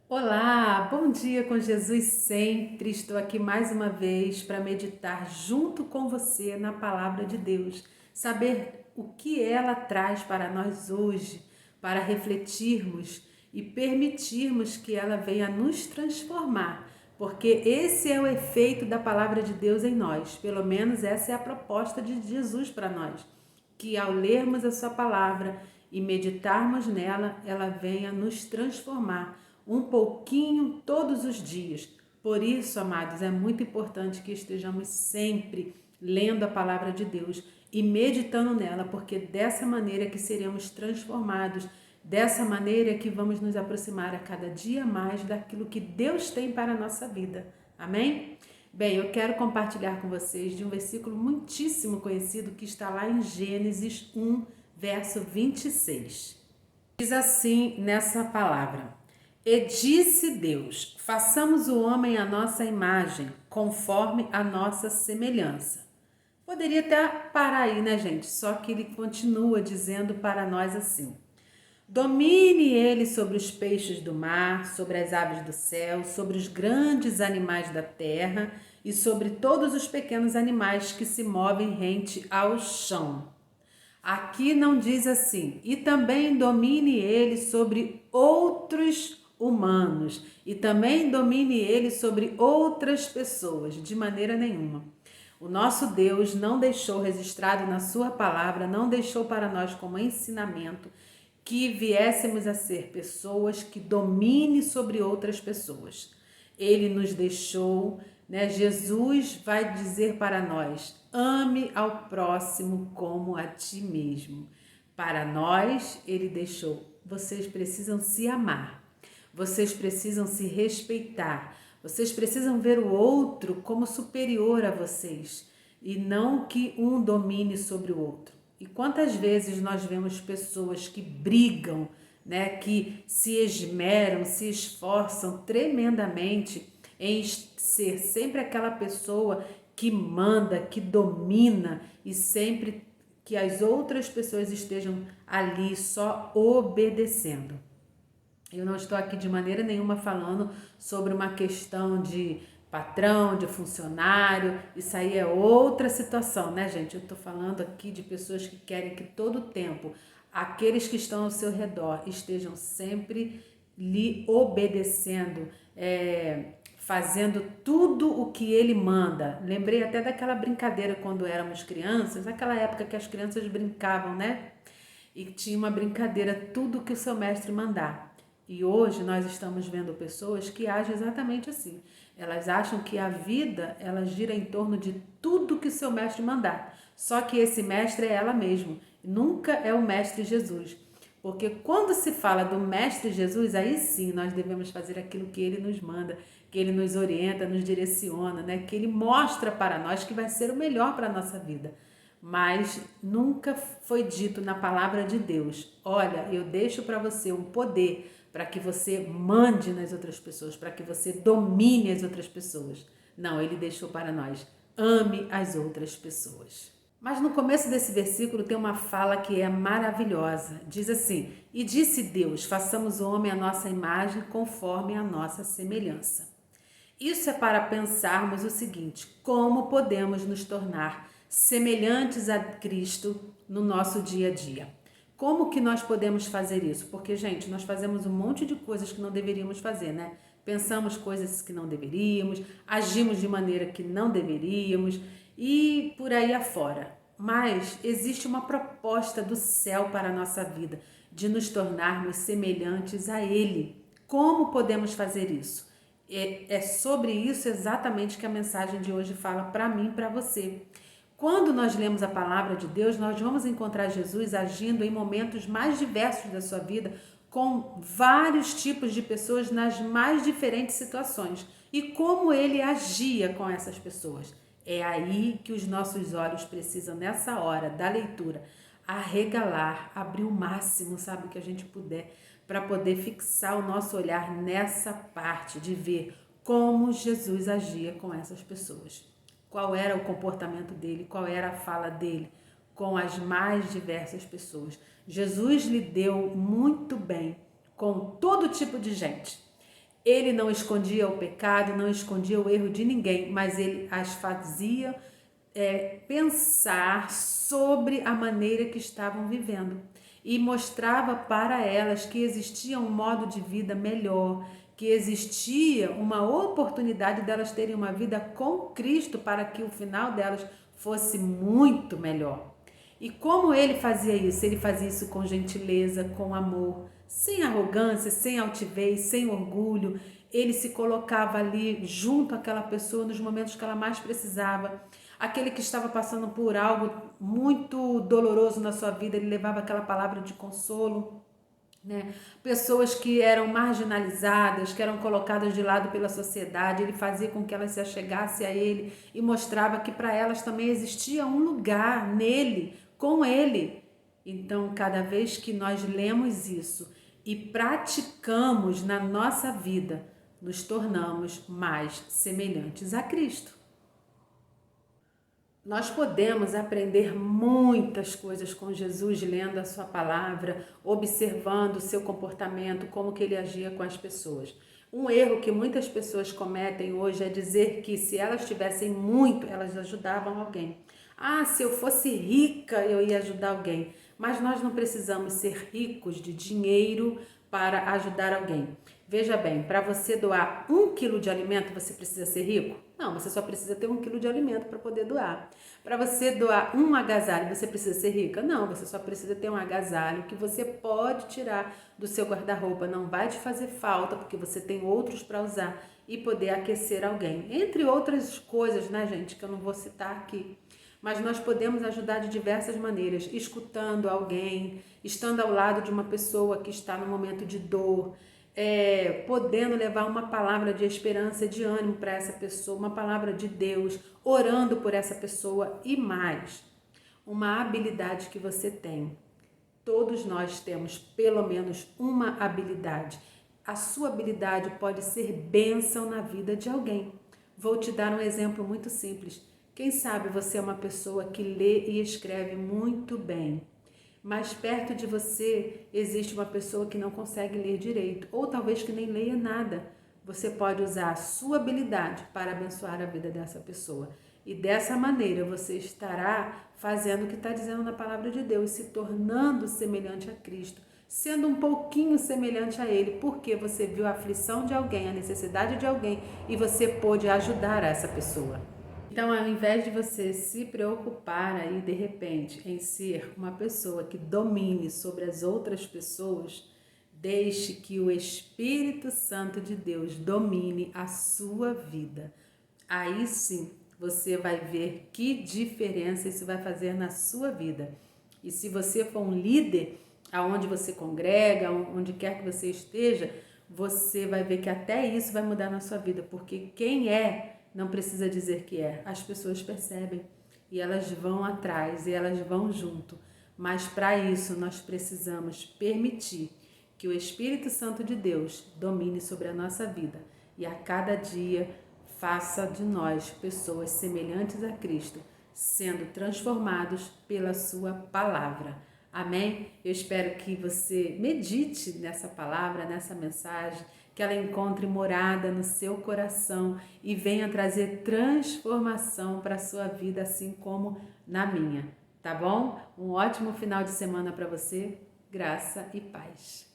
Olá, bom dia com Jesus sempre. Estou aqui mais uma vez para meditar junto com você na palavra de Deus, saber o que ela traz para nós hoje, para refletirmos e permitirmos que ela venha nos transformar, porque esse é o efeito da palavra de Deus em nós. Pelo menos essa é a proposta de Jesus para nós, que ao lermos a sua palavra e meditarmos nela, ela venha nos transformar um pouquinho todos os dias. Por isso, amados, é muito importante que estejamos sempre lendo a palavra de Deus e meditando nela, porque dessa maneira que seremos transformados, dessa maneira que vamos nos aproximar a cada dia mais daquilo que Deus tem para a nossa vida. Amém? Bem, eu quero compartilhar com vocês de um versículo muitíssimo conhecido que está lá em Gênesis 1, verso 26. Diz assim nessa palavra: E disse Deus: façamos o homem à nossa imagem, conforme a nossa semelhança. Poderia até parar aí, né, gente? Só que ele continua dizendo para nós assim: domine ele sobre os peixes do mar, sobre as aves do céu, sobre os grandes animais da terra e sobre todos os pequenos animais que se movem rente ao chão. Aqui não diz assim: e também domine ele sobre outros humanos, e também domine ele sobre outras pessoas, de maneira nenhuma. O nosso Deus não deixou registrado na sua palavra, não deixou para nós como ensinamento que viéssemos a ser pessoas que domine sobre outras pessoas. Ele nos deixou, né? Jesus vai dizer para nós: ame ao próximo como a ti mesmo. Para nós, ele deixou: vocês precisam se amar, vocês precisam se respeitar, vocês precisam ver o outro como superior a vocês e não que um domine sobre o outro. E quantas vezes nós vemos pessoas que brigam, né, que se esmeram, se esforçam tremendamente em ser sempre aquela pessoa que manda, que domina e sempre que as outras pessoas estejam ali só obedecendo. Eu não estou aqui de maneira nenhuma falando sobre uma questão de patrão, de funcionário, isso aí é outra situação, né, gente? Eu estou falando aqui de pessoas que querem que todo o tempo aqueles que estão ao seu redor estejam sempre lhe obedecendo, fazendo tudo o que ele manda. Lembrei até daquela brincadeira quando éramos crianças, naquela época que as crianças brincavam, né? E tinha uma brincadeira, tudo que o seu mestre mandar. E hoje nós estamos vendo pessoas que agem exatamente assim. Elas acham que a vida, ela gira em torno de tudo que o seu mestre mandar. Só que esse mestre é ela mesma. Nunca é o mestre Jesus. Porque quando se fala do mestre Jesus, aí sim nós devemos fazer aquilo que ele nos manda, que ele nos orienta, nos direciona, né? Que ele mostra para nós que vai ser o melhor para a nossa vida. Mas nunca foi dito na palavra de Deus: olha, eu deixo para você um poder para que você mande nas outras pessoas, para que você domine as outras pessoas. Não, ele deixou para nós: ame as outras pessoas. Mas no começo desse versículo tem uma fala que é maravilhosa. Diz assim: e disse Deus: façamos o homem à nossa imagem, conforme a nossa semelhança. Isso é para pensarmos o seguinte: como podemos nos tornar semelhantes a Cristo no nosso dia a dia? Como que nós podemos fazer isso? Porque, gente, nós fazemos um monte de coisas que não deveríamos fazer, né? Pensamos coisas que não deveríamos, agimos de maneira que não deveríamos e por aí afora. Mas existe uma proposta do céu para a nossa vida, de nos tornarmos semelhantes a Ele. Como podemos fazer isso? É sobre isso exatamente que a mensagem de hoje fala para mim e para você. Quando nós lemos a palavra de Deus, nós vamos encontrar Jesus agindo em momentos mais diversos da sua vida, com vários tipos de pessoas nas mais diferentes situações. E como ele agia com essas pessoas. É aí que os nossos olhos precisam, nessa hora da leitura, arregalar, abrir o máximo, sabe, que a gente puder, para poder fixar o nosso olhar nessa parte de ver como Jesus agia com essas pessoas. Qual era o comportamento dele, qual era a fala dele com as mais diversas pessoas. Jesus lidou muito bem com todo tipo de gente. Ele não escondia o pecado, não escondia o erro de ninguém, mas ele as fazia pensar sobre a maneira que estavam vivendo e mostrava para elas que existia um modo de vida melhor, que existia uma oportunidade delas terem uma vida com Cristo para que o final delas fosse muito melhor. E como ele fazia isso? Ele fazia isso com gentileza, com amor, sem arrogância, sem altivez, sem orgulho. Ele se colocava ali junto àquela pessoa nos momentos que ela mais precisava. Aquele que estava passando por algo muito doloroso na sua vida, ele levava aquela palavra de consolo. Né? Pessoas que eram marginalizadas, que eram colocadas de lado pela sociedade, ele fazia com que elas se achegassem a ele e mostrava que para elas também existia um lugar nele, com ele. Então, cada vez que nós lemos isso e praticamos na nossa vida, nos tornamos mais semelhantes a Cristo. Nós podemos aprender muitas coisas com Jesus, lendo a sua palavra, observando o seu comportamento, como que ele agia com as pessoas. Um erro que muitas pessoas cometem hoje é dizer que se elas tivessem muito, elas ajudavam alguém. Ah, se eu fosse rica, eu ia ajudar alguém. Mas nós não precisamos ser ricos de dinheiro para ajudar alguém. Veja bem, para você doar 1 quilo de alimento, você precisa ser rico? Não, você só precisa ter 1 quilo de alimento para poder doar. Para você doar um agasalho, você precisa ser rica? Não, você só precisa ter um agasalho que você pode tirar do seu guarda-roupa. Não vai te fazer falta, porque você tem outros para usar e poder aquecer alguém. Entre outras coisas, né, gente, que eu não vou citar aqui. Mas nós podemos ajudar de diversas maneiras, escutando alguém, estando ao lado de uma pessoa que está no momento de dor, podendo levar uma palavra de esperança, de ânimo para essa pessoa, uma palavra de Deus, orando por essa pessoa e mais. Uma habilidade que você tem. Todos nós temos pelo menos uma habilidade. A sua habilidade pode ser bênção na vida de alguém. Vou te dar um exemplo muito simples. Quem sabe você é uma pessoa que lê e escreve muito bem, mas perto de você existe uma pessoa que não consegue ler direito, ou talvez que nem leia nada. Você pode usar a sua habilidade para abençoar a vida dessa pessoa. E dessa maneira você estará fazendo o que está dizendo na palavra de Deus, se tornando semelhante a Cristo, sendo um pouquinho semelhante a Ele, porque você viu a aflição de alguém, a necessidade de alguém e você pôde ajudar essa pessoa. Então, ao invés de você se preocupar aí, de repente, em ser uma pessoa que domine sobre as outras pessoas, deixe que o Espírito Santo de Deus domine a sua vida. Aí sim, você vai ver que diferença isso vai fazer na sua vida. E se você for um líder, aonde você congrega, onde quer que você esteja, você vai ver que até isso vai mudar na sua vida, porque quem não precisa dizer que as pessoas percebem e elas vão atrás e elas vão junto. Mas para isso nós precisamos permitir que o Espírito Santo de Deus domine sobre a nossa vida e a cada dia faça de nós pessoas semelhantes a Cristo, sendo transformados pela sua palavra. Amém? Eu espero que você medite nessa palavra, nessa mensagem, que ela encontre morada no seu coração e venha trazer transformação para a sua vida, assim como na minha, tá bom? Um ótimo final de semana para você, graça e paz.